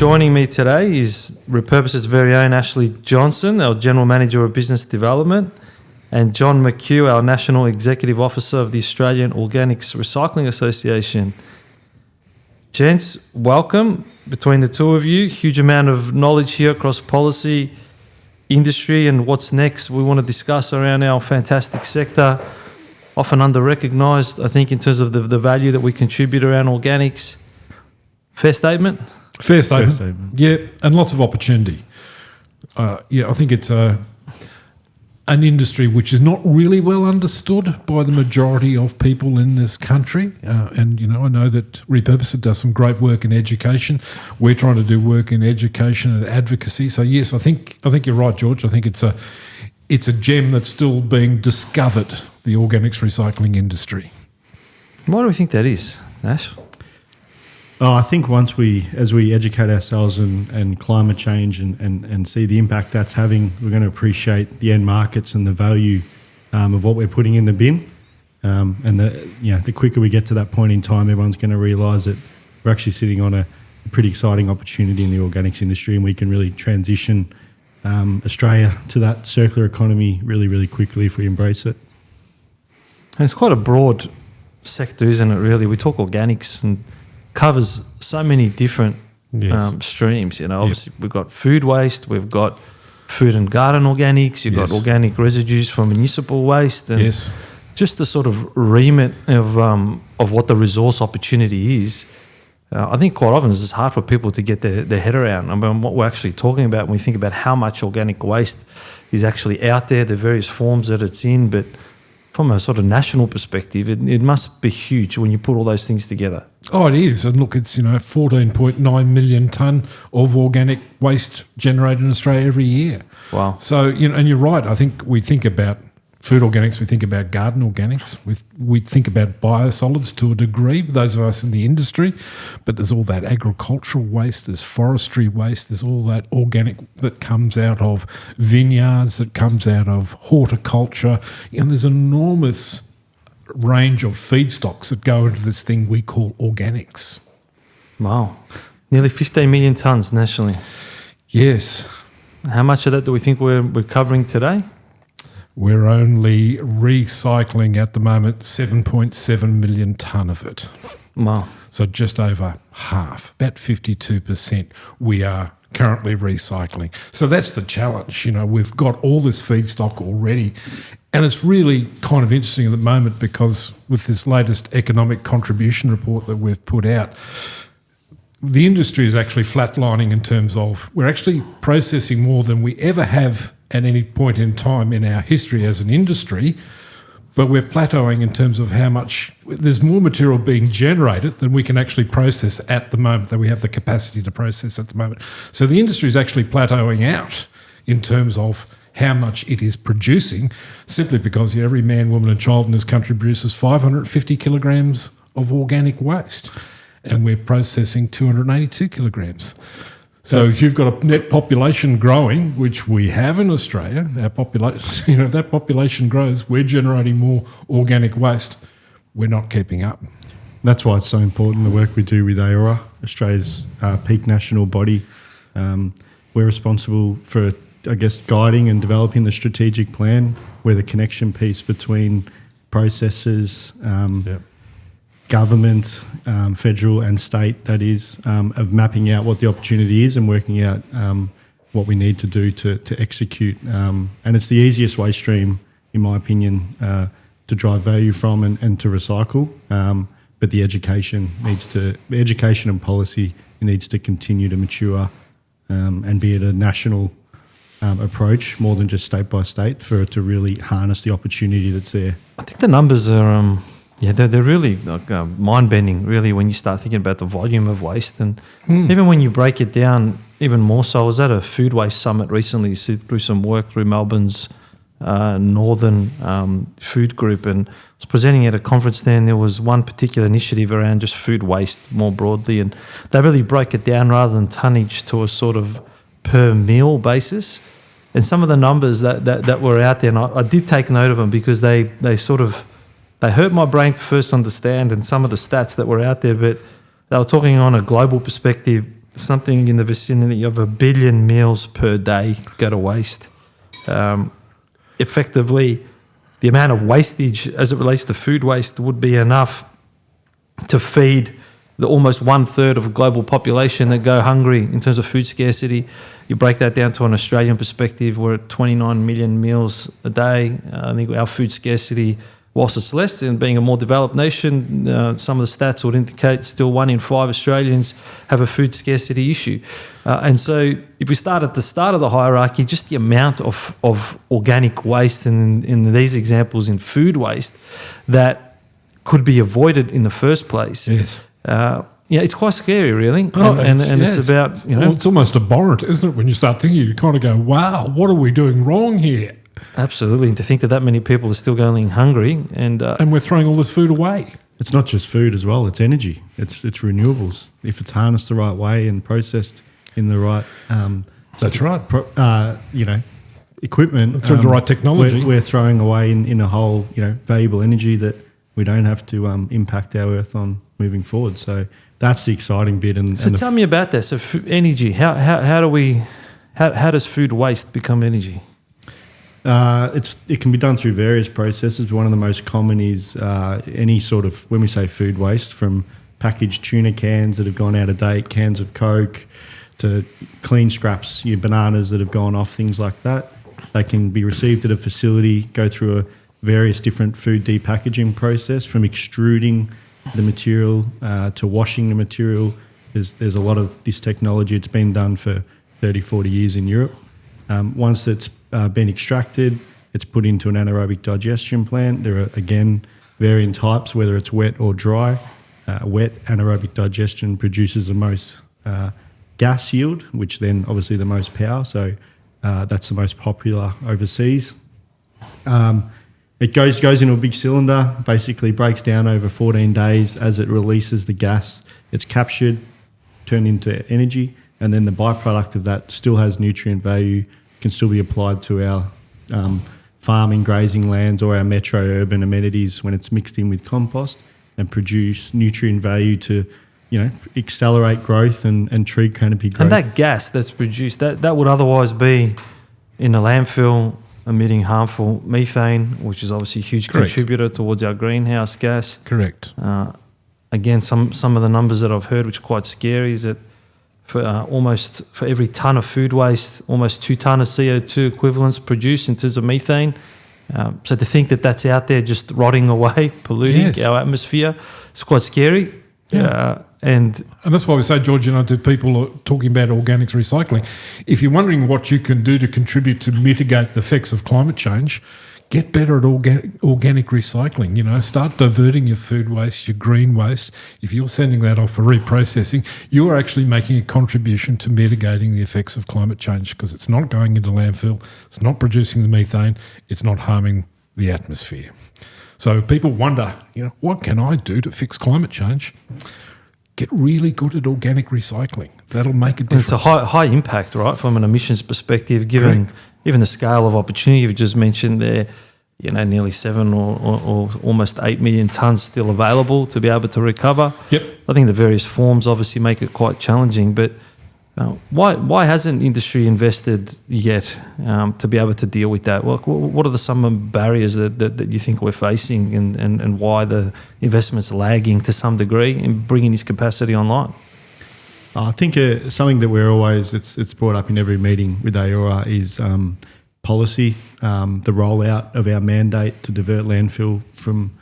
Joining me today is Repurpose's very own Ashley Johnston, our General Manager of Business Development, and John McKew, our National Executive Officer of the Australian Organics Recycling Association. Gents, welcome. Between the two of you, huge amount of knowledge here across policy, industry, and what's next. We want to discuss around our fantastic sector, often under-recognised, I think, in terms of the value that we contribute around organics. Fair statement? Fair statement. Yeah, and lots of opportunity. I think it's an industry which is not really well understood by the majority of people in this country. And I know that Repurpose does some great work in education. We're trying to do work in education and advocacy. So yes, I think you're right, George. I think it's a gem that's still being discovered, the organics recycling industry. Why do we think that is, Ash? I think as we educate ourselves and climate change and see the impact that's having, we're going to appreciate the end markets and the value of what we're putting in the bin. And the quicker we get to that point in time, everyone's going to realise that we're actually sitting on a pretty exciting opportunity in the organics industry, and we can really transition Australia to that circular economy really, really quickly if we embrace it. And it's quite a broad sector, isn't it, really? We talk organics and covers so many different streams. Obviously we've got food waste, we've got food and garden organics, you've got organic residues from municipal waste, and just the sort of remit of what the resource opportunity is. I think quite often it's hard for people to get their head around. I mean, what we're actually talking about when we think about how much organic waste is actually out there, the various forms that it's in, but from a sort of national perspective, it must be huge when you put all those things together. Oh, it is. And look, it's 14.9 million tonne of organic waste generated in Australia every year. Wow. So, and you're right. I think we think about food organics, we think about garden organics, we think about biosolids to a degree, those of us in the industry, but there's all that agricultural waste, there's forestry waste, there's all that organic that comes out of vineyards, that comes out of horticulture, and there's an enormous range of feedstocks that go into this thing we call organics. Wow. Nearly 15 million tonnes nationally. Yes. How much of that do we think we're covering today? We're only recycling at the moment 7.7 million tonne of it. Wow. So just over half, about 52% we are currently recycling. So that's the challenge. We've got all this feedstock already, and it's really kind of interesting at the moment because with this latest economic contribution report that we've put out, the industry is actually flatlining in terms of we're actually processing more than we ever have at any point in time in our history as an industry, but we're plateauing in terms of how much there's more material being generated than we can actually process at the moment, that we have the capacity to process at the moment. So the industry is actually plateauing out in terms of how much it is producing, simply because every man, woman and child in this country produces 550 kilograms of organic waste, and we're processing 282 kilograms. So if you've got a net population growing, which we have in Australia, our population, if that population grows, we're generating more organic waste. We're not keeping up. That's why it's so important, the work we do with AORA, Australia's peak national body. We're responsible for, guiding and developing the strategic plan. We're the connection piece between processors, government, federal and state, that is, of mapping out what the opportunity is and working out what we need to do to execute. And it's the easiest waste stream, in my opinion, to drive value from and to recycle. But the education and policy needs to continue to mature and be at a national approach more than just state by state for it to really harness the opportunity that's there. I think the numbers are... they're really mind-bending, really, when you start thinking about the volume of waste. And even when you break it down even more so, I was at a food waste summit recently through some work through Melbourne's Northern Food Group, and I was presenting at a conference there, and there was one particular initiative around just food waste more broadly, and they really broke it down rather than tonnage to a sort of per meal basis. And some of the numbers that were out there, and I did take note of them because they hurt my brain to first understand, and some of the stats that were out there, but they were talking on a global perspective. something in the vicinity of 1 billion meals per day go to waste. Effectively, the amount of wastage as it relates to food waste would be enough to feed the almost 1/3 of a global population that go hungry in terms of food scarcity. You break that down to an Australian perspective, we're at 29 million meals a day. I think our food scarcity, whilst it's less than being a more developed nation, some of the stats would indicate still 1 in 5 Australians have a food scarcity issue. And so if we start at the start of the hierarchy, just the amount of organic waste in these examples in food waste that could be avoided in the first place. Yes. It's quite scary, really. Oh, and it's about, Well, it's almost abhorrent, isn't it? When you start thinking, you kind of go, wow, what are we doing wrong here? Absolutely. And to think that many people are still going hungry and we're throwing all this food away. It's not just food as well, it's energy. It's renewables. If it's harnessed the right way and processed in the right That's right. Equipment. Through the right technology. We're throwing away in a whole, valuable energy that we don't have to impact our earth on moving forward. So that's the exciting bit. So tell me about that. So energy, how does food waste become energy? It can be done through various processes. One of the most common is any sort of, when we say food waste, from packaged tuna cans that have gone out of date, cans of Coke, to clean scraps, your bananas that have gone off, things like that. They can be received at a facility, go through a various different food depackaging process, from extruding the material to washing the material. There's a lot of this technology. It's been done for 30, 40 years in Europe. Once it's been extracted, it's put into an anaerobic digestion plant. There are, again, varying types, whether it's wet or dry. Wet anaerobic digestion produces the most gas yield, which then obviously the most power. So that's the most popular overseas. It goes into a big cylinder, basically breaks down over 14 days. As it releases the gas, it's captured, turned into energy, and then the byproduct of that still has nutrient value, can still be applied to our farming, grazing lands or our metro urban amenities when it's mixed in with compost, and produce nutrient value to, accelerate growth and tree canopy growth. And that gas that's produced, that would otherwise be in a landfill emitting harmful methane, which is obviously a huge Correct. contributor towards our greenhouse gas. Correct. Again, some of the numbers that I've heard, which are quite scary, is that for every tonne of food waste, almost 2 tonne of CO2 equivalents produced in terms of methane. So to think that that's out there just rotting away, polluting our atmosphere, it's quite scary. Yeah. And that's why we say, George, to people talking about organics recycling, if you're wondering what you can do to contribute to mitigate the effects of climate change, get better at organic recycling. Start diverting your food waste, your green waste. If you're sending that off for reprocessing, you are actually making a contribution to mitigating the effects of climate change, because it's not going into landfill, it's not producing the methane, it's not harming the atmosphere. So people wonder, what can I do to fix climate change? Get really good at organic recycling. That'll make a difference. It's a high impact, right, from an emissions perspective, given even the scale of opportunity you've just mentioned there. Nearly 7 or almost 8 million tonnes still available to be able to recover. Yep. I think the various forms obviously make it quite challenging, but why hasn't industry invested yet to be able to deal with that? What are some barriers that you think we're facing, and why the investment's lagging to some degree in bringing this capacity online? I think something that we're always, it's brought up in every meeting with AORA is policy, the rollout of our mandate to divert organics from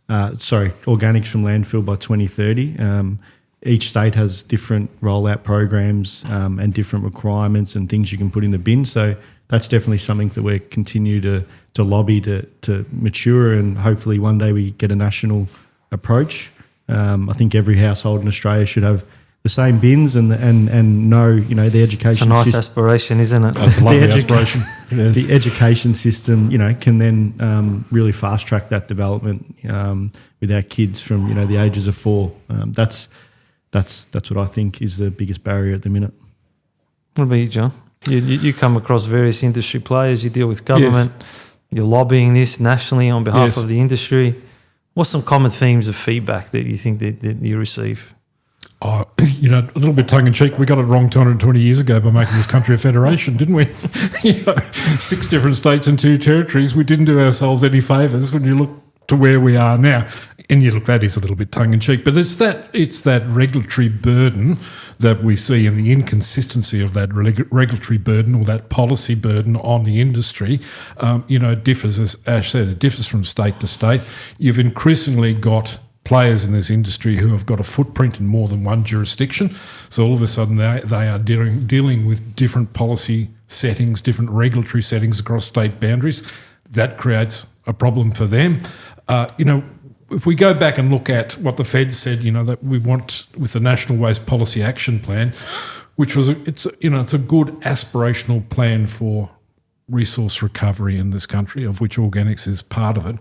landfill by 2030. Each state has different rollout programs and different requirements and things you can put in the bin. So that's definitely something that we continue to lobby to mature, and hopefully one day we get a national approach. I think every household in Australia should have the same bins and know, the education. It's a nice aspiration, isn't it? It's a lovely aspiration. The education system, can then really fast track that development with our kids from the ages of 4. That's what I think is the biggest barrier at the minute. What about you, John? You come across various industry players. You deal with government. Yes. You're lobbying this nationally on behalf of the industry. What's some common themes of feedback that you think that you receive? Oh, a little bit tongue-in-cheek, we got it wrong 220 years ago by making this country a federation, didn't we? 6 different states and 2 territories. We didn't do ourselves any favours when you look to where we are now. And you look, that is a little bit tongue-in-cheek, but it's that regulatory burden that we see, and the inconsistency of that regulatory burden or that policy burden on the industry. It differs, as Ash said, it differs from state to state. You've increasingly got players in this industry who have got a footprint in more than one jurisdiction. So all of a sudden they are dealing with different policy settings, different regulatory settings across state boundaries. That creates a problem for them. If we go back and look at what the Feds said, that we want with the National Waste Policy Action Plan, which was it's a good aspirational plan for resource recovery in this country, of which organics is part of it.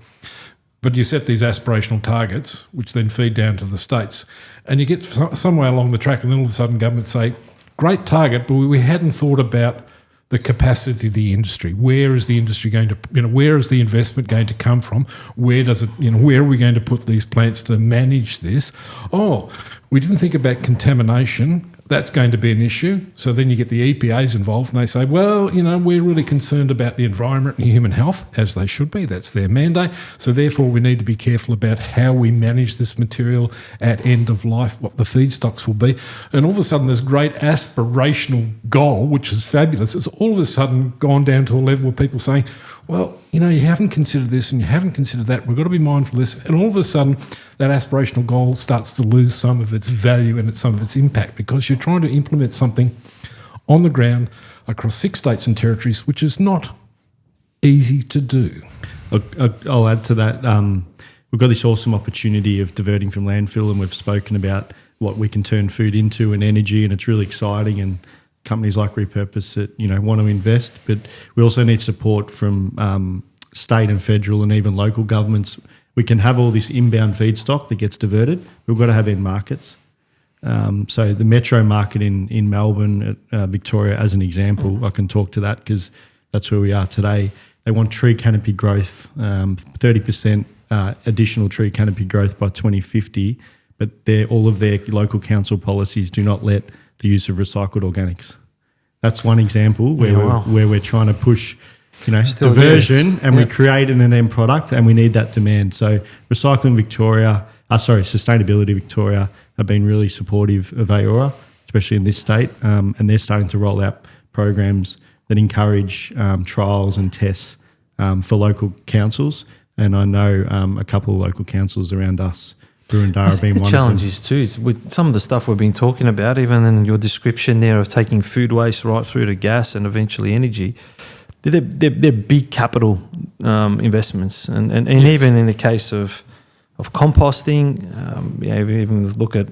But you set these aspirational targets, which then feed down to the states, and you get somewhere along the track, and then all of a sudden government say, great target, but we hadn't thought about the capacity of the industry. Where is the industry going to, where is the investment going to come from? Where does it, where are we going to put these plants to manage this? Oh, we didn't think about contamination. That's going to be an issue. So then you get the EPAs involved and they say, well, we're really concerned about the environment and human health, as they should be. That's their mandate. So therefore we need to be careful about how we manage this material at end of life, what the feedstocks will be. And all of a sudden this great aspirational goal, which is fabulous, it's all of a sudden gone down to a level where people saying, well, you haven't considered this and you haven't considered that. We've got to be mindful of this. And all of a sudden, that aspirational goal starts to lose some of its value and some of its impact, because you're trying to implement something on the ground across 6 states and territories, which is not easy to do. I'll add to that. We've got this awesome opportunity of diverting from landfill, and we've spoken about what we can turn food into and energy, and it's really exciting. And companies like Repurpose that want to invest, but we also need support from state and federal and even local governments. We can have all this inbound feedstock that gets diverted. We've got to have end markets. So the metro market in Melbourne, Victoria, as an example, I can talk to that because that's where we are today. They want tree canopy growth, 30% additional tree canopy growth by 2050, but all of their local council policies do not let the use of recycled organics. That's one example where we're trying to push, diversion, and we create an end product, and we need that demand. So Sustainability Victoria have been really supportive of AORA, especially in this state, and they're starting to roll out programs that encourage trials and tests for local councils. And I know a couple of local councils around us, I think the challenge is too is with some of the stuff we've been talking about, even in your description there of taking food waste right through to gas and eventually energy, they're big capital investments, and yes. Even in the case of composting, even look at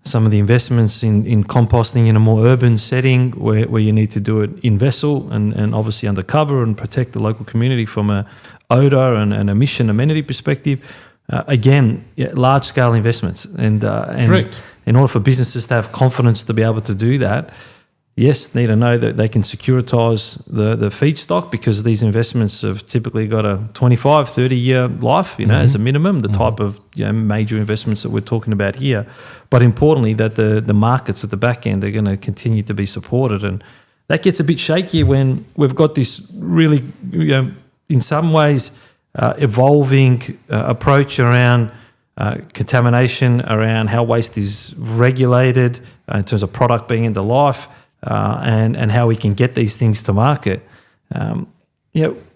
some of the investments in composting in a more urban setting where you need to do it in vessel and obviously undercover and protect the local community from a odour and an emission amenity perspective. Large-scale investments, and in order for businesses to have confidence to be able to do that, yes, need to know that they can securitise the feedstock, because these investments have typically got a 25, 30-year life, as a minimum, the type of major investments that we're talking about here. But importantly, that the markets at the back end are going to continue to be supported. And that gets a bit shaky when we've got this really, in some ways, evolving approach around contamination, around how waste is regulated in terms of product being end of life, and how we can get these things to market.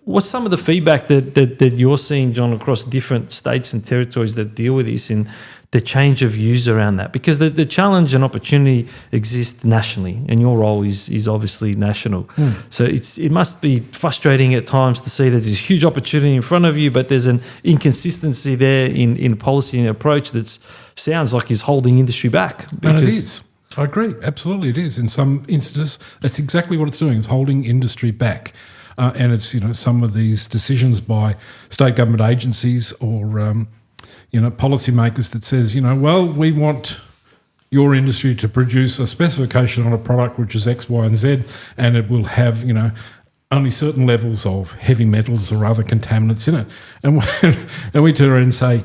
What's some of the feedback that you're seeing, John, across different states and territories that deal with this and the change of views around that? Because the challenge and opportunity exists nationally, and your role is obviously national. So it must be frustrating at times to see that there's a huge opportunity in front of you, but there's an inconsistency there in policy and approach that sounds like is holding industry back. And it is. I agree. Absolutely, it is. In some instances, that's exactly what it's doing. It's holding industry back. And it's, some of these decisions by state government agencies or policymakers that says, we want your industry to produce a specification on a product which is X, Y, and Z, and it will have, only certain levels of heavy metals or other contaminants in it. And we turn around and say,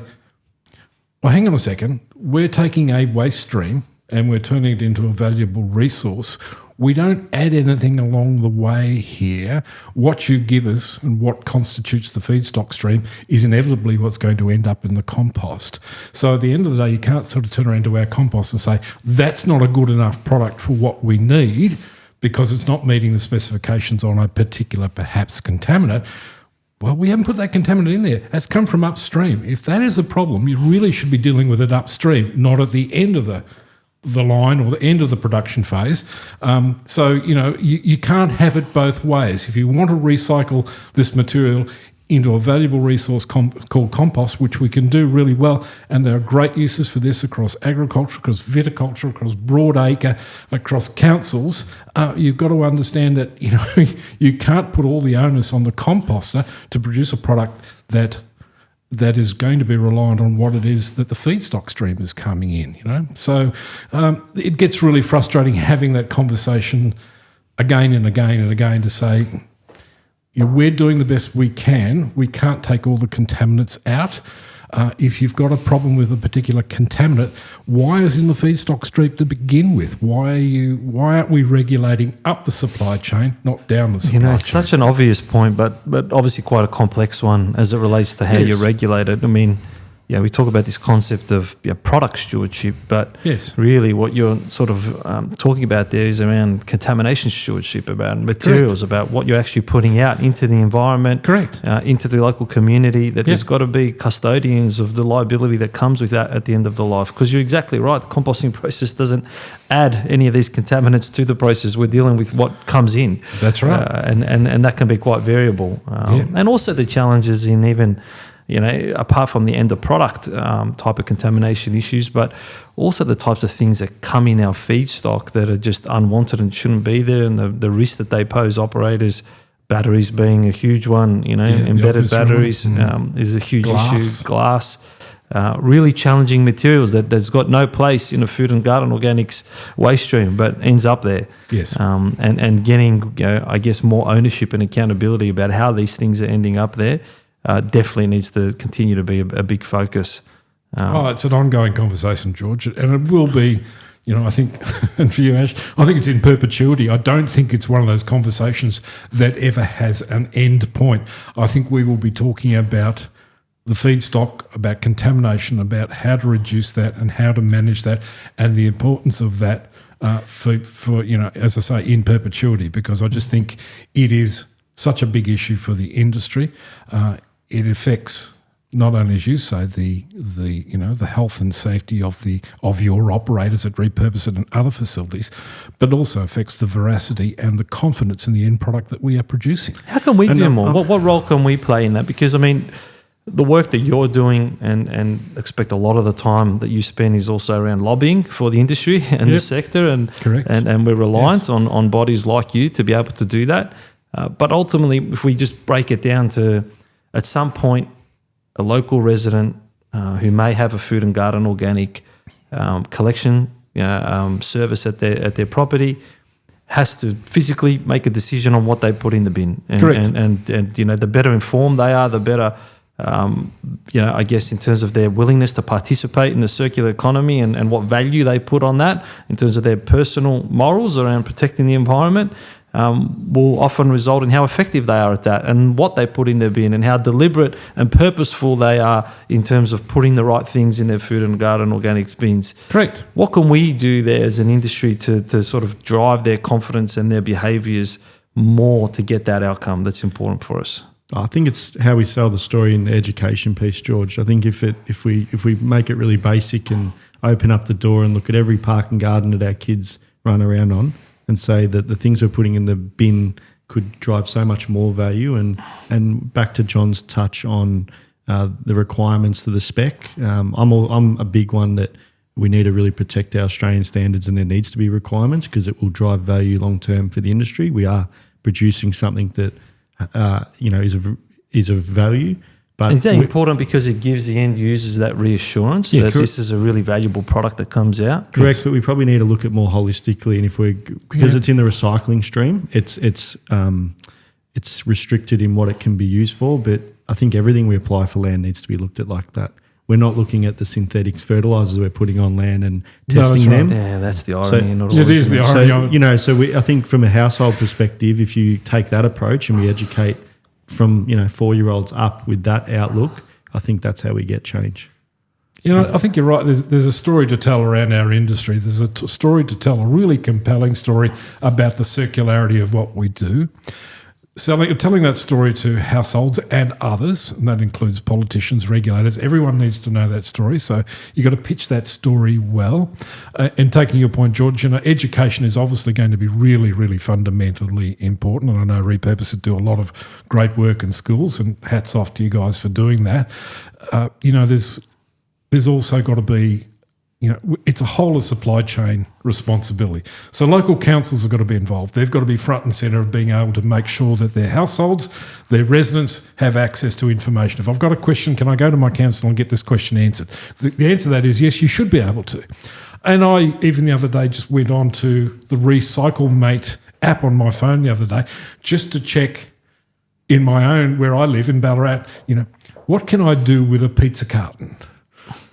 well, hang on a second, we're taking a waste stream and we're turning it into a valuable resource, we don't add anything along the way here. What you give us and what constitutes the feedstock stream is inevitably what's going to end up in the compost. So at the end of the day, you can't sort of turn around to our compost and say, that's not a good enough product for what we need because it's not meeting the specifications on a particular, perhaps, contaminant. Well, we haven't put that contaminant in there. That's come from upstream. If that is the problem, you really should be dealing with it upstream, not at the end of the line or the end of the production phase. So, you can't have it both ways. If you want to recycle this material into a valuable resource called compost, which we can do really well, and there are great uses for this across agriculture, across viticulture, across broadacre, across councils, you've got to understand that, you can't put all the onus on the composter to produce a product that is going to be reliant on what it is that the feedstock stream is coming in, So it gets really frustrating having that conversation again and again and again to say, we're doing the best we can. We can't take all the contaminants out. If you've got a problem with a particular contaminant, why is in the feedstock stream to begin with? Why aren't we regulating up the supply chain, not down the supply chain? It's such an obvious point, but obviously quite a complex one as it relates to how you regulate it. I mean, we talk about this concept of product stewardship, but really what you're sort of talking about there is around contamination stewardship, about materials, about what you're actually putting out into the environment, into the local community, that there's got to be custodians of the liability that comes with that at the end of the life. Because you're exactly right, the composting process doesn't add any of these contaminants to the process. We're dealing with what comes in. That's right. And that can be quite variable. And also the challenges in even... apart from the end of product type of contamination issues, but also the types of things that come in our feedstock that are just unwanted and shouldn't be there, and the risk that they pose operators, batteries being a huge one, embedded batteries is a huge issue, glass, really challenging materials that's got no place in a food and garden organics waste stream, but ends up there. Yes. And getting, I guess, more ownership and accountability about how these things are ending up there definitely needs to continue to be a big focus. It's an ongoing conversation, George, and it will be, I think, and for you, Ash, I think it's in perpetuity. I don't think it's one of those conversations that ever has an end point. I think we will be talking about the feedstock, about contamination, about how to reduce that and how to manage that, and the importance of that for as I say, in perpetuity, because I just think it is such a big issue for the industry. It affects not only, as you say, the health and safety of your operators at Repurpose and other facilities, but also affects the veracity and the confidence in the end product that we are producing. How can we do more? What role can we play in that? Because the work that you're doing and expect a lot of the time that you spend is also around lobbying for the industry and the sector, and we're reliant on bodies like you to be able to do that. But ultimately, if we just break it down to, at some point, a local resident who may have a food and garden organic collection service at their property has to physically make a decision on what they put in the bin. And the better informed they are, the better, I guess, in terms of their willingness to participate in the circular economy and what value they put on that in terms of their personal morals around protecting the environment. Will often result in how effective they are at that, and what they put in their bin, and how deliberate and purposeful they are in terms of putting the right things in their food and garden organics bins. Correct. What can we do there as an industry to sort of drive their confidence and their behaviours more to get that outcome that's important for us? I think it's how we sell the story in the education piece, George. I think if we make it really basic and open up the door and look at every park and garden that our kids run around on, and say that the things we're putting in the bin could drive so much more value. And back to John's touch on the requirements to the spec, I'm a big one that we need to really protect our Australian standards, and there needs to be requirements because it will drive value long term for the industry. We are producing something that is of value. But is that important because it gives the end users that reassurance that this is a really valuable product that comes out? Correct, but we probably need to look at more holistically, and because it's in the recycling stream, it's restricted in what it can be used for. But I think everything we apply for land needs to be looked at like that. we're not looking at the synthetic fertilizers we're putting on land and testing them. Yeah, that's the irony. It is the irony. So I think from a household perspective, if you take that approach and we educate from 4-year-olds up with that outlook, I think that's how we get change. I think you're right. There's a story to tell around our industry. There's a story to tell, a really compelling story about the circularity of what we do. Telling that story to households and others, and that includes politicians, regulators, everyone needs to know that story. So you've got to pitch that story well. And taking your point, George, education is obviously going to be really, really fundamentally important. And I know Repurpose do a lot of great work in schools, and hats off to you guys for doing that. There's also got to be, it's a whole of supply chain responsibility. So local councils have got to be involved. They've got to be front and centre of being able to make sure that their households, their residents have access to information. If I've got a question, can I go to my council and get this question answered? The answer to that is yes, you should be able to. And I, even the other day, just went on to the Recycle Mate app on my phone the other day just to check in my own, where I live in Ballarat, what can I do with a pizza carton?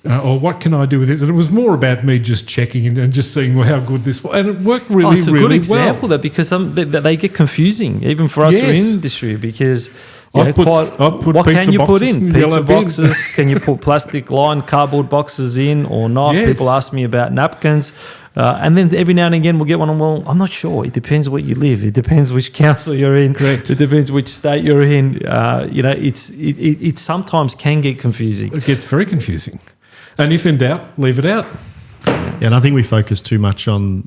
Or what can I do with this? And it was more about me just checking and just seeing how good this was. And it worked really, really well. It's a good example that because they get confusing, even for us who are in industry, because what can you put in? Pizza boxes? Can you put plastic lined cardboard boxes in or not? Yes. People ask me about napkins. And then every now and again we'll get one on, well, I'm not sure. It depends where you live. It depends which council you're in. Correct. It depends which state you're in. It sometimes can get confusing. It gets very confusing. And if in doubt, leave it out. Yeah, and I think we focus too much on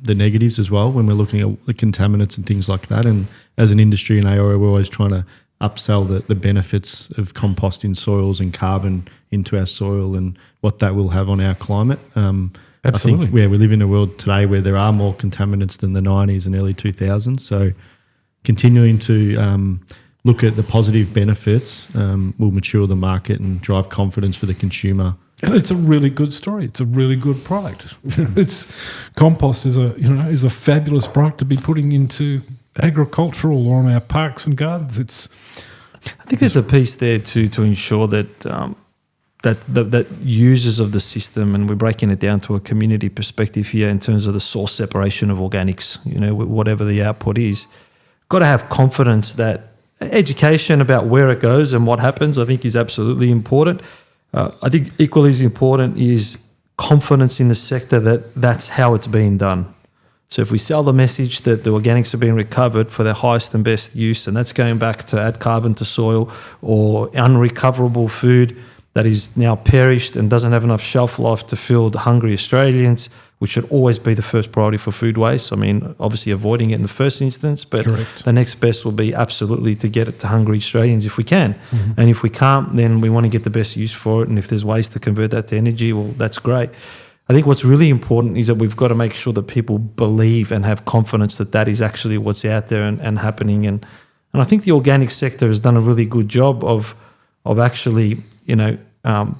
the negatives as well when we're looking at the contaminants and things like that. And as an industry in AORA, we're always trying to upsell the benefits of composting soils and carbon into our soil and what that will have on our climate. Absolutely. I think, we live in a world today where there are more contaminants than the 90s and early 2000s. So continuing to look at the positive benefits will mature the market and drive confidence for the consumer. And it's a really good story. It's a really good product. Compost is a fabulous product to be putting into agricultural or on our parks and gardens. I think there's a piece there to ensure that that users of the system, and we're breaking it down to a community perspective here in terms of the source separation of organics. Whatever the output is, got to have confidence that education about where it goes and what happens, I think, is absolutely important. I think equally as important is confidence in the sector that that's how it's being done. So if we sell the message that the organics are being recovered for their highest and best use, and that's going back to add carbon to soil or unrecoverable food that is now perished and doesn't have enough shelf life to fill the hungry Australians, which should always be the first priority for food waste. I mean, obviously avoiding it in the first instance, but Correct. The next best will be absolutely to get it to hungry Australians if we can. Mm-hmm. And if we can't, then we want to get the best use for it. And if there's ways to convert that to energy, well, that's great. I think what's really important is that we've got to make sure that people believe and have confidence that that is actually what's out there and happening. And I think the organic sector has done a really good job of actually,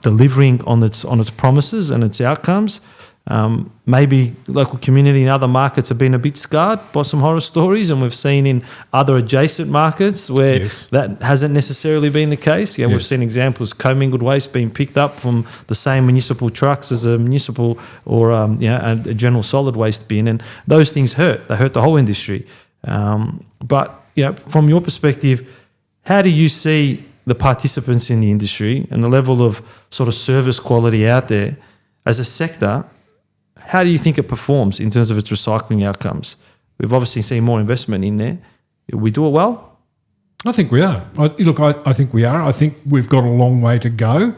delivering on its promises and its outcomes. Maybe local community in other markets have been a bit scarred by some horror stories, and we've seen in other adjacent markets where that hasn't necessarily been the case. We've seen examples, commingled waste being picked up from the same municipal trucks as a municipal or a general solid waste bin, and those things hurt. They hurt the whole industry. But from your perspective, how do you see the participants in the industry and the level of sort of service quality out there as a sector? How do you think it performs in terms of its recycling outcomes? We've obviously seen more investment in there. We do it well? I think we are. I think we are. I think we've got a long way to go.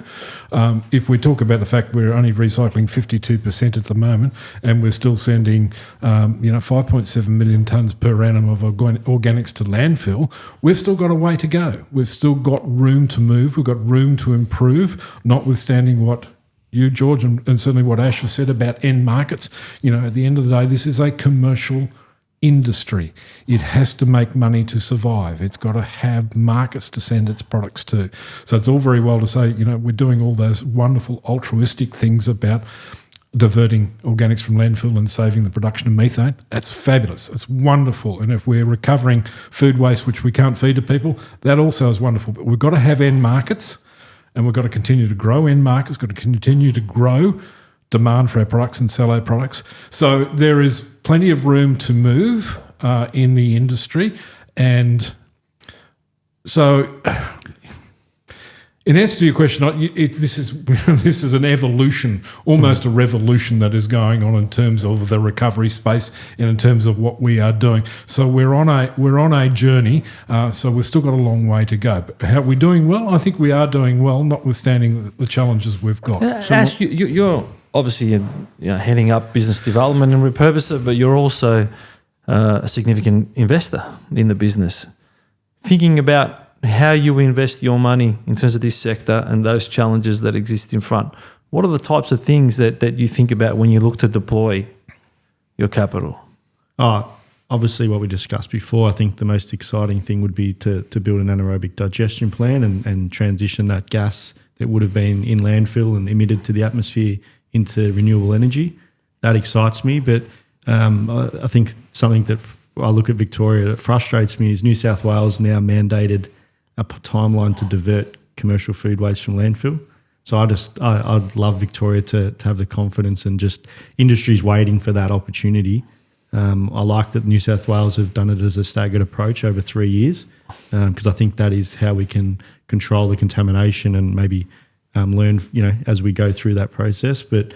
If we talk about the fact we're only recycling 52% at the moment, and we're still sending 5.7 million tonnes per annum of organics to landfill, we've still got a way to go. We've still got room to move. We've got room to improve, notwithstanding what you, George, and certainly what Ash has said about end markets. At the end of the day, this is a commercial industry. It has to make money to survive. It's got to have markets to send its products to. So it's all very well to say, we're doing all those wonderful altruistic things about diverting organics from landfill and saving the production of methane. That's fabulous. It's wonderful. And if we're recovering food waste, which we can't feed to people, that also is wonderful. But we've got to have end markets. and we've got to continue to grow end markets, got to continue to grow demand for our products and sell our products. So there is plenty of room to move in the industry. And so in answer to your question, this is an evolution, almost a revolution that is going on in terms of the recovery space and in terms of what we are doing. So we're on a journey. So we've still got a long way to go. But how are we doing well? I think we are doing well, notwithstanding the challenges we've got. Ash, you're obviously heading up business development and Repurpose, but you're also a significant investor in the business. Thinking about how you invest your money in terms of this sector and those challenges that exist in front, what are the types of things that you think about when you look to deploy your capital? Obviously, what we discussed before, I think the most exciting thing would be to build an anaerobic digestion plant and transition that gas that would have been in landfill and emitted to the atmosphere into renewable energy. That excites me, but I think something that I look at Victoria that frustrates me is New South Wales now mandated a timeline to divert commercial food waste from landfill. So I'd love Victoria to have the confidence, and just industry's waiting for that opportunity. I like that New South Wales have done it as a staggered approach over 3 years, because I think that is how we can control the contamination and maybe learn, as we go through that process. But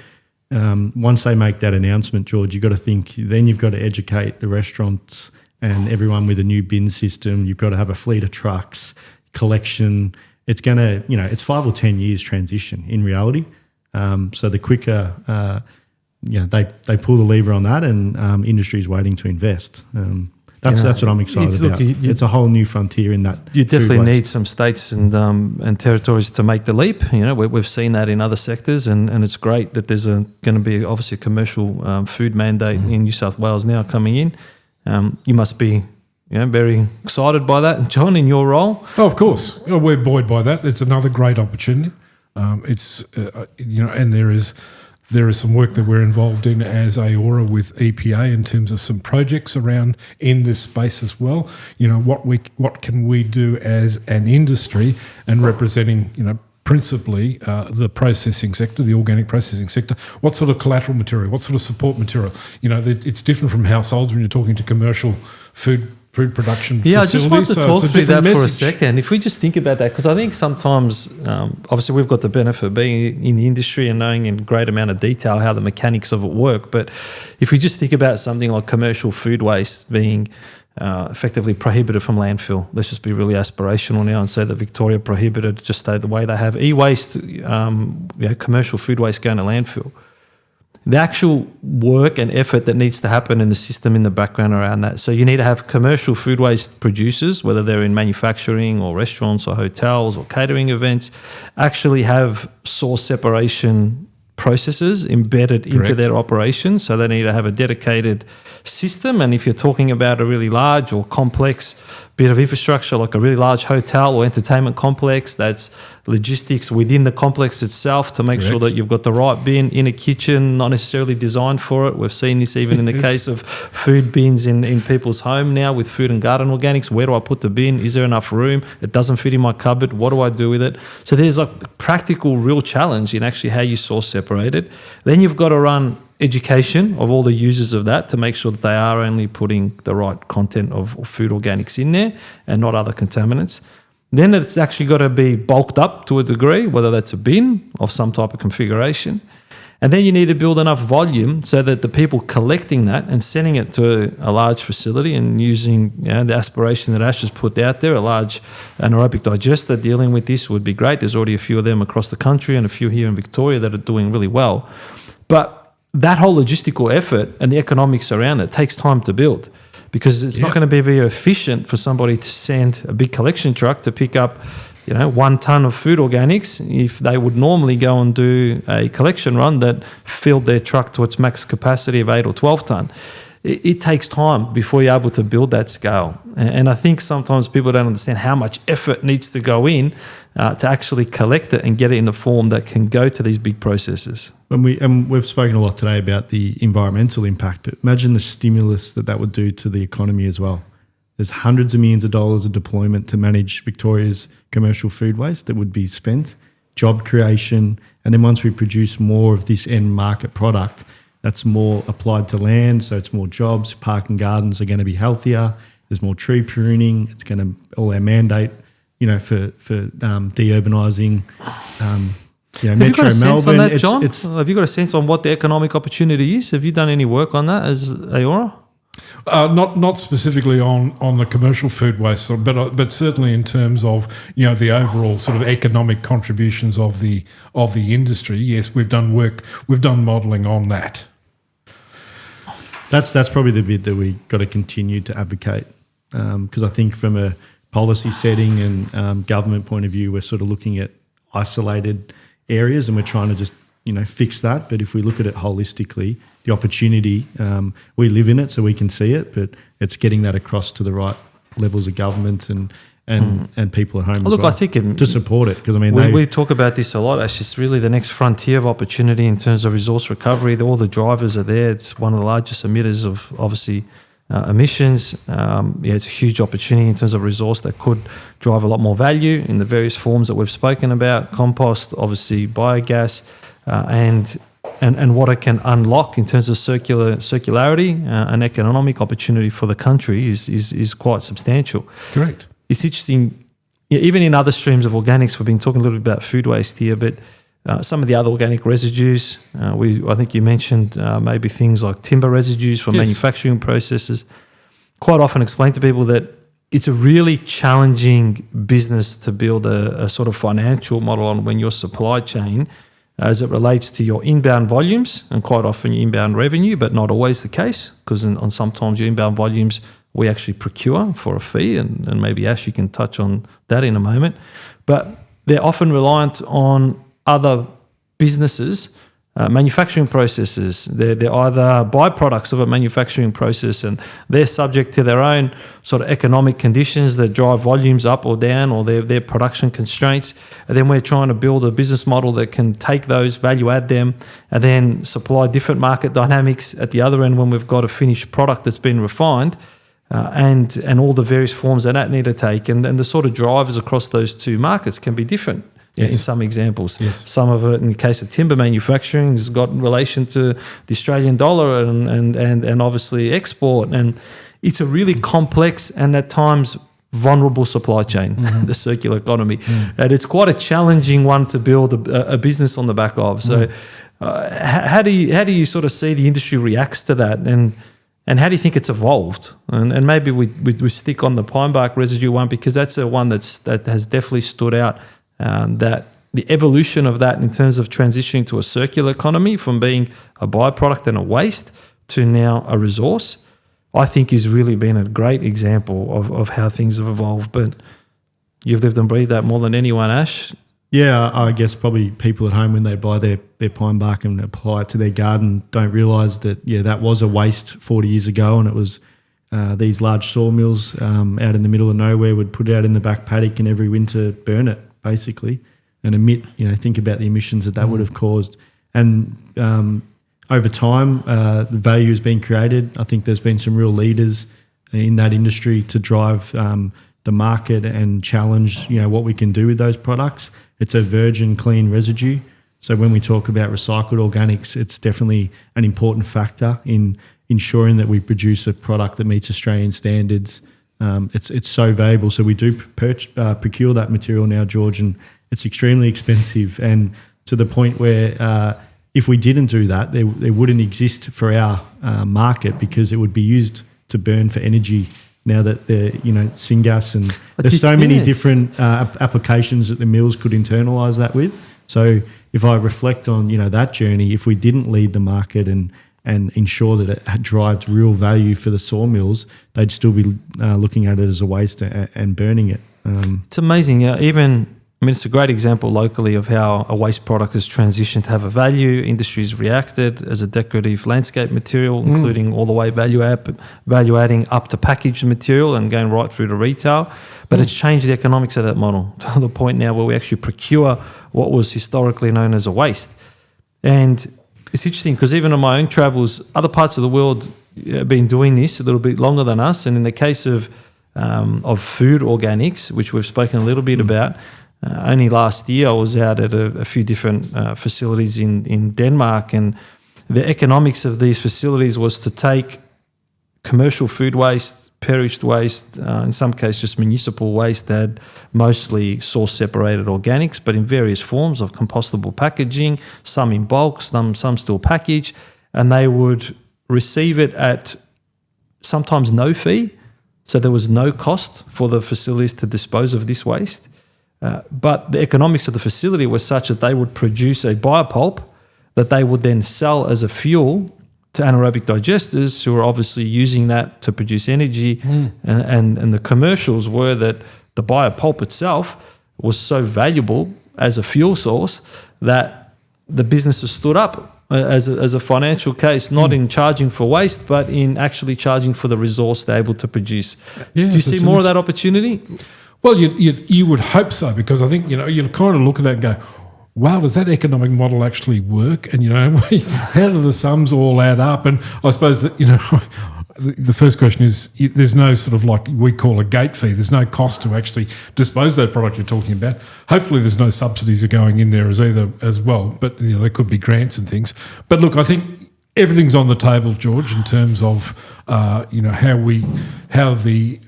once they make that announcement, George, you've got to think, then you've got to educate the restaurants and everyone with a new bin system. You've got to have a fleet of trucks, collection. It's going to, it's 5 or 10 years transition in reality. So the quicker, they pull the lever on that, and industry is waiting to invest. That's what I'm excited about. It's a whole new frontier in that. You definitely need some states and territories to make the leap. We've seen that in other sectors, and it's great that there's going to be obviously a commercial food mandate in New South Wales now coming in. You must be very excited by that. John, in your role? Oh, of course. We're buoyed by that. It's another great opportunity. And there is some work that we're involved in as AORA with EPA in terms of some projects around in this space as well. What can we do as an industry, and representing, principally the processing sector, the organic processing sector. What sort of collateral material? What sort of support material? It's different from households when you're talking to commercial food production facilities. I just want to talk through that for a second. If we just think about that, because I think sometimes, obviously we've got the benefit of being in the industry and knowing in great amount of detail how the mechanics of it work. But if we just think about something like commercial food waste being effectively prohibited from landfill, let's just be really aspirational now and say that Victoria prohibited just the way they have e-waste, commercial food waste going to landfill. The actual work and effort that needs to happen in the system in the background around that. So you need to have commercial food waste producers, whether they're in manufacturing or restaurants or hotels or catering events, actually have source separation processes embedded into their operations. So they need to have a dedicated system. And if you're talking about a really large or complex bit of infrastructure, like a really large hotel or entertainment complex, that's logistics within the complex itself to make sure that you've got the right bin in a kitchen, not necessarily designed for it. We've seen this even in the case of food bins in people's home now with food and garden organics. Where do I put the bin? Is there enough room? It doesn't fit in my cupboard. What do I do with it? So there's a practical, real challenge in actually how you source separate it. Then you've got to run education of all the users of that to make sure that they are only putting the right content of food organics in there and not other contaminants. Then it's actually got to be bulked up to a degree, whether that's a bin of some type of configuration. And then you need to build enough volume so that the people collecting that and sending it to a large facility and using the aspiration that Ash has put out there, a large anaerobic digester dealing with this would be great. There's already a few of them across the country and a few here in Victoria that are doing really well. But that whole logistical effort and the economics around it takes time to build, because it's not going to be very efficient for somebody to send a big collection truck to pick up 1 ton of food organics if they would normally go and do a collection run that filled their truck to its max capacity of 8 or 12 ton. It takes time before you're able to build that scale. And I think sometimes people don't understand how much effort needs to go in to actually collect it and get it in the form that can go to these big processes. And we've spoken a lot today about the environmental impact. Imagine the stimulus that would do to the economy as well. There's hundreds of millions of dollars of deployment to manage Victoria's commercial food waste that would be spent. job creation. And then once we produce more of this end market product, that's more applied to land, so it's more jobs. Park and gardens are going to be healthier. There's more tree pruning. It's going to all our mandate, for deurbanising. Have Metro you got a sense Melbourne. on that, John? Have you got a sense on what the economic opportunity is? Have you done any work on that as AORA? Not specifically on the commercial food waste, but certainly in terms of the overall sort of economic contributions of the industry. Yes, we've done work, we've done modelling on that. That's probably the bit that we got to continue to advocate, because I think from a policy setting and government point of view, we're sort of looking at isolated areas and we're trying to just fix that. But if we look at it holistically, the opportunity, we live in it so we can see it, but it's getting that across to the right levels of government and people at home as well. I think to support it, because we talk about this a lot. Actually, it's really the next frontier of opportunity in terms of resource recovery. All the drivers are there. It's one of the largest emitters of obviously emissions. It's a huge opportunity in terms of resource that could drive a lot more value in the various forms that we've spoken about: compost, obviously biogas, and what it can unlock in terms of circularity and economic opportunity for the country is quite substantial. Correct. It's interesting, even in other streams of organics, we've been talking a little bit about food waste here, but some of the other organic residues, I think you mentioned maybe things like timber residues from manufacturing processes. Quite often explain to people that it's a really challenging business to build a sort of financial model on when your supply chain, as it relates to your inbound volumes and quite often your inbound revenue, but not always the case, because on sometimes your inbound volumes we actually procure for a fee, and maybe Ash, you can touch on that in a moment. But they're often reliant on other businesses, manufacturing processes. They're either byproducts of a manufacturing process, and they're subject to their own sort of economic conditions that drive volumes up or down, or their production constraints. And then we're trying to build a business model that can take those, value add them, and then supply different market dynamics at the other end when we've got a finished product that's been refined, and all the various forms that need to take. And the sort of drivers across those two markets can be different. Yes. In some examples. Yes. Some of it, in the case of timber manufacturing, has got relation to the Australian dollar and obviously export. And it's a really complex and at times vulnerable supply chain, the circular economy. And it's quite a challenging one to build a business on the back of. So how do you sort of see the industry reacts to that? And how do you think it's evolved? And maybe we stick on the pine bark residue one, because that's a one that has definitely stood out. That the evolution of that in terms of transitioning to a circular economy from being a byproduct and a waste to now a resource, I think has really been a great example of how things have evolved. But you've lived and breathed that more than anyone, Ash. Yeah, I guess probably people at home, when they buy their pine bark and apply it to their garden, don't realise that, that was a waste 40 years ago, and it was these large sawmills out in the middle of nowhere would put it out in the back paddock and every winter burn it, basically, and emit, think about the emissions that would have caused. And over time, the value has been created. I think there's been some real leaders in that industry to drive the market and challenge, what we can do with those products. It's a virgin, clean residue. So when we talk about recycled organics, it's definitely an important factor in ensuring that we produce a product that meets Australian standards. It's so valuable. So we do procure that material now, George, and it's extremely expensive. And to the point where if we didn't do that, they wouldn't exist for our market, because it would be used to burn for energy. Now that the syngas, and there's so many different applications that the mills could internalise that with. So if I reflect on that journey, if we didn't lead the market and ensure that it drives real value for the sawmills, they'd still be looking at it as a waste and burning it. It's amazing. It's a great example locally of how a waste product has transitioned to have a value. Industries reacted as a decorative landscape material, including all the way value adding up to packaged material and going right through to retail. But it's changed the economics of that model to the point now where we actually procure what was historically known as a waste. And it's interesting because even on my own travels, other parts of the world have been doing this a little bit longer than us. And in the case of food organics, which we've spoken a little bit about, Only last year I was out at a few different facilities in Denmark, and the economics of these facilities was to take commercial food waste, perished waste, in some cases just municipal waste that had mostly source-separated organics, but in various forms of compostable packaging, some in bulk, some still packaged, and they would receive it at sometimes no fee, so there was no cost for the facilities to dispose of this waste. But the economics of the facility was such that they would produce a biopulp that they would then sell as a fuel to anaerobic digesters who are obviously using that to produce energy. And the commercials were that the biopulp itself was so valuable as a fuel source that the businesses stood up as a financial case, not in charging for waste, but in actually charging for the resource they're able to produce. Yes, do you see more of that opportunity? Well, you would hope so, because I think, you kind of look at that and go, wow, does that economic model actually work? And, how do the sums all add up? And I suppose that, the first question is, there's no sort of like we call a gate fee. There's no cost to actually dispose of that product you're talking about. Hopefully there's no subsidies are going in there as well, but there could be grants and things. But look, I think everything's on the table, George, in terms of how the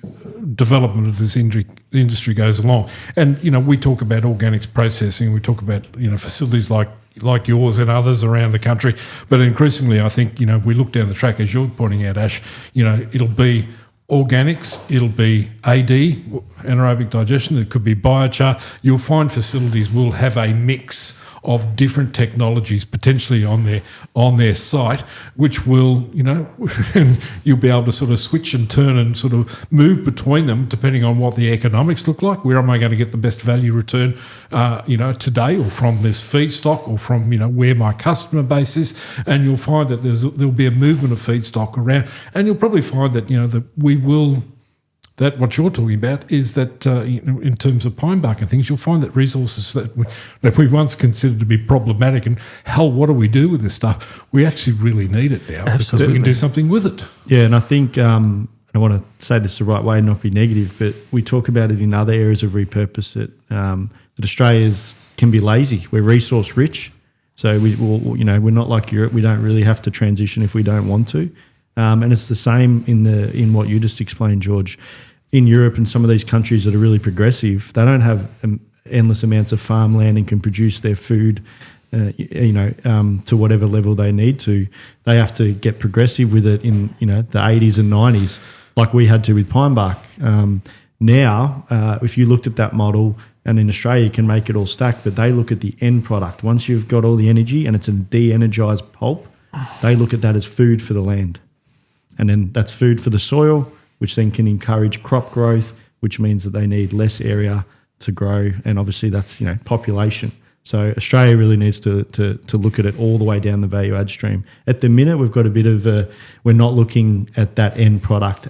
development of this industry goes along. And, we talk about organics processing, we talk about, facilities like yours and others around the country. But increasingly, I think, we look down the track, as you're pointing out, Ash, it'll be organics, it'll be AD, anaerobic digestion, it could be biochar. You'll find facilities will have a mix of different technologies potentially on their site, which will, and you'll be able to sort of switch and turn and sort of move between them depending on what the economics look like. Where am I going to get the best value return, today, or from this feedstock, or from, where my customer base is. And you'll find that there'll be a movement of feedstock around, and you'll probably find that, that we will. That what you're talking about is that in terms of pine bark and things, you'll find that resources that we once considered to be problematic, and hell, what do we do with this stuff? We actually really need it now. Absolutely. Because we can do something with it. Yeah, and I think I want to say this the right way and not be negative, but we talk about it in other areas of repurpose that Australia's can be lazy. We're resource rich, so we're not like Europe. We don't really have to transition if we don't want to. And it's the same in what you just explained, George. In Europe and some of these countries that are really progressive, they don't have endless amounts of farmland and can produce their food, to whatever level they need to. They have to get progressive with it in the 80s and 90s, like we had to with pine bark. Now, if you looked at that model, and in Australia you can make it all stack, but they look at the end product. Once you've got all the energy and it's a de-energized pulp, they look at that as food for the land. And then that's food for the soil, which then can encourage crop growth, which means that they need less area to grow. And obviously that's, population. So Australia really needs to look at it all the way down the value add stream. At the minute, we've got a bit of we're not looking at that end product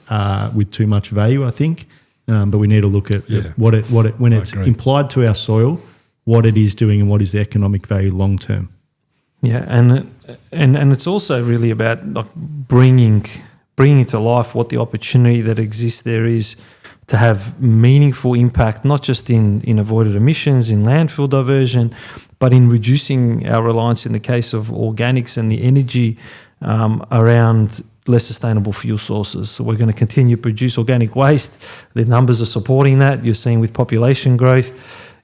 with too much value, I think. But we need to look at when it's implied to our soil, what it is doing and what is the economic value long term. Yeah, and it's also really about like bringing to life what the opportunity that exists there is to have meaningful impact, not just in avoided emissions, in landfill diversion, but in reducing our reliance in the case of organics and the energy around less sustainable fuel sources. So we're going to continue to produce organic waste. The numbers are supporting that. You're seeing with population growth,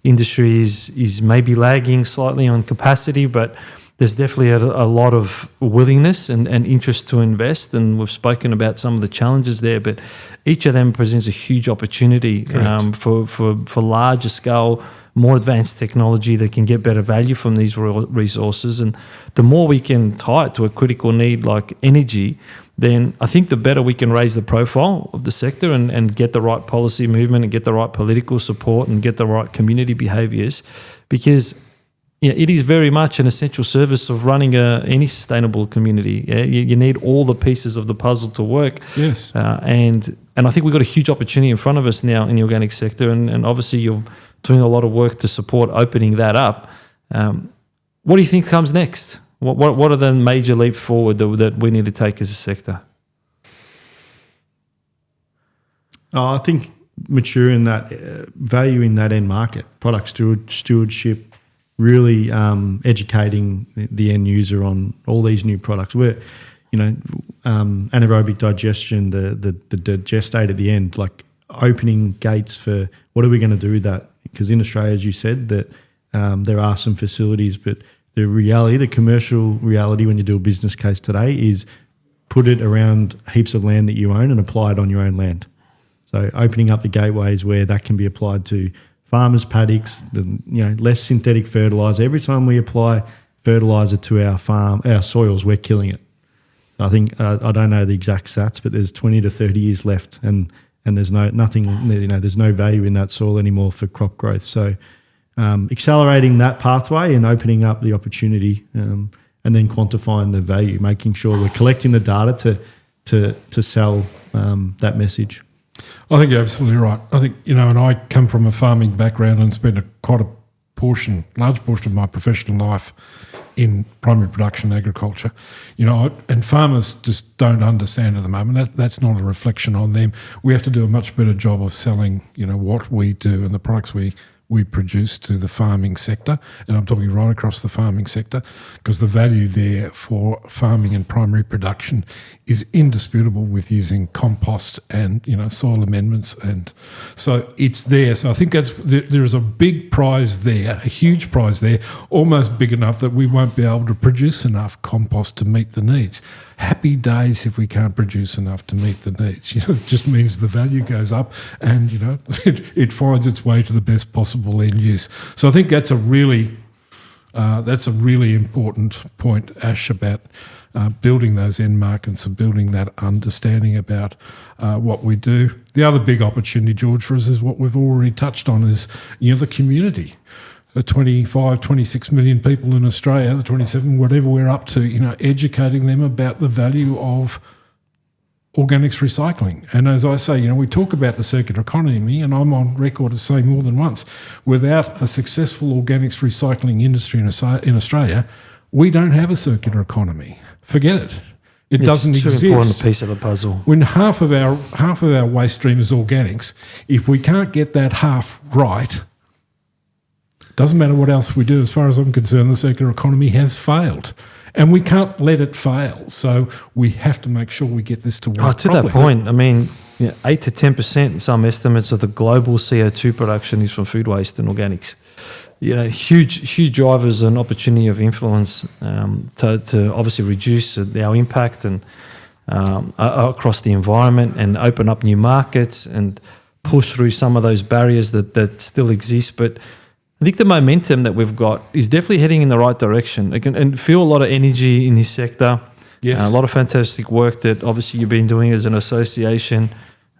industry is maybe lagging slightly on capacity, but there's definitely a lot of willingness and interest to invest, and we've spoken about some of the challenges there, but each of them presents a huge opportunity for larger scale, more advanced technology that can get better value from these resources. And the more we can tie it to a critical need like energy, then I think the better we can raise the profile of the sector and get the right policy movement and get the right political support and get the right community behaviours, because it is very much an essential service of running any sustainable community. You need all the pieces of the puzzle to work. Yes. And I think we've got a huge opportunity in front of us now in the organic sector, and obviously you're doing a lot of work to support opening that up. What do you think comes next? What are the major leaps forward that we need to take as a sector? I think mature in that value in that end market, product stewardship, really educating the end user on all these new products. We're, anaerobic digestion, the digestate at the end, like opening gates for what are we going to do with that? Because in Australia, as you said, that there are some facilities, but the reality, the commercial reality when you do a business case today is put it around heaps of land that you own and apply it on your own land. So opening up the gateways where that can be applied to farmers' paddocks, less synthetic fertiliser. Every time we apply fertiliser to our soils, we're killing it. I think I don't know the exact stats, but there's 20 to 30 years left, and there's there's no value in that soil anymore for crop growth. So accelerating that pathway and opening up the opportunity, and then quantifying the value, making sure we're collecting the data to sell that message. I think you're absolutely right. I think, and I come from a farming background and spent large portion of my professional life in primary production agriculture, and farmers just don't understand at the moment. That's not a reflection on them. We have to do a much better job of selling, what we do and the products we produce to the farming sector, and I'm talking right across the farming sector, because the value there for farming and primary production is indisputable with using compost and soil amendments, and so it's there. So I think there is a big prize there, a huge prize there, almost big enough that we won't be able to produce enough compost to meet the needs. Happy days if we can't produce enough to meet the needs. It just means the value goes up, and it finds its way to the best possible end use. So I think that's a really important point, Ash, about building those end markets and building that understanding about what we do. The other big opportunity, George, for us is what we've already touched on, is the community. The 25, 26 million people in Australia, the 27, whatever we're up to, educating them about the value of organics recycling. And as I say, we talk about the circular economy, and I'm on record as saying more than once, without a successful organics recycling industry in Australia, we don't have a circular economy. Forget it. It doesn't exist. It's an important piece of a puzzle. When half of our waste stream is organics, if we can't get that half right, doesn't matter what else we do. As far as I'm concerned, the circular economy has failed, and we can't let it fail. So we have to make sure we get this to work properly. That point, 8 to 10%, some estimates of the global CO2 production is from food waste and organics. Huge drivers and opportunity of influence to obviously reduce our impact and across the environment, and open up new markets and push through some of those barriers that still exist. But I think the momentum that we've got is definitely heading in the right direction. I can feel a lot of energy in this sector. Yes. A lot of fantastic work that obviously you've been doing as an association.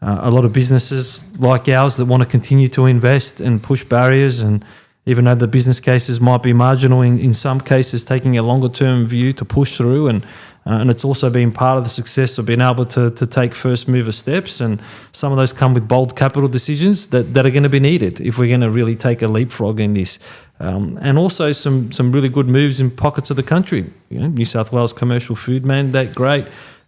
A lot of businesses like ours that want to continue to invest and push barriers, and even though the business cases might be marginal in some cases, taking a longer term view to push through, and it's also been part of the success of being able to take first mover steps, and some of those come with bold capital decisions that are going to be needed if we're going to really take a leapfrog in this. And also some really good moves in pockets of the country. New South Wales commercial food mandate, great.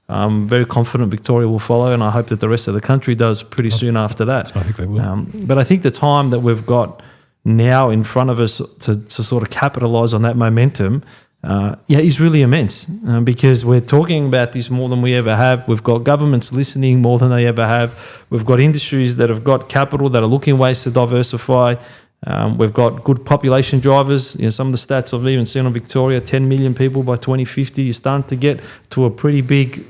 Very confident Victoria will follow, and I hope that the rest of the country does pretty soon after that. I think they will. But I think the time that we've got now in front of us to sort of capitalise on that momentum is really immense, because we're talking about this more than we ever have. We've got governments listening more than they ever have. We've got industries that have got capital that are looking ways to diversify. We've got good population drivers. Some of the stats I've even seen on Victoria, 10 million people by 2050. You're starting to get to a pretty big,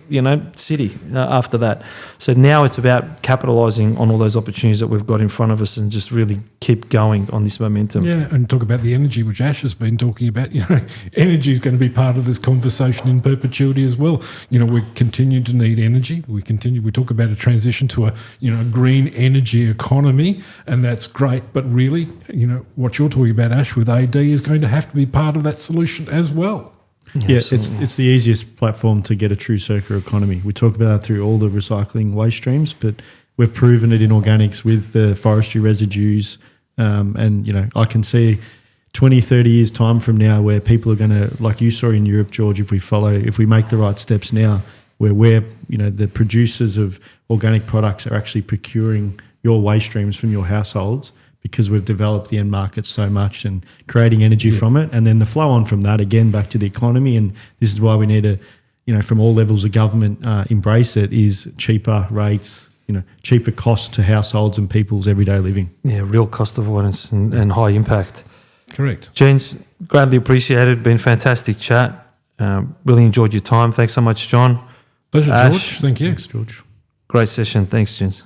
city after that. So now it's about capitalising on all those opportunities that we've got in front of us and just really keep going on this momentum. Yeah, and talk about the energy, which Ash has been talking about. Energy is going to be part of this conversation in perpetuity as well. We continue to need energy. We talk about a transition to a, green energy economy, and that's great. But really, what you're talking about, Ash, with AD is going to have to be part of that solution as well. Yeah, it's the easiest platform to get a true circular economy. We talk about that through all the recycling waste streams, but we've proven it in organics with the forestry residues. And I can see 20, 30 years time from now where people are going to, like you saw in Europe, George, if we make the right steps now, where the producers of organic products are actually procuring your waste streams from your households, because we've developed the end market so much and creating energy from it. And then the flow on from that, again, back to the economy. And this is why we need to, from all levels of government, embrace it, is cheaper rates, cheaper costs to households and people's everyday living. Yeah, real cost avoidance and high impact. Correct. Gents, greatly appreciated. Been fantastic chat. Really enjoyed your time. Thanks so much, John. Pleasure, Ash, George. Thank you. Thanks, George. Great session. Thanks, gents.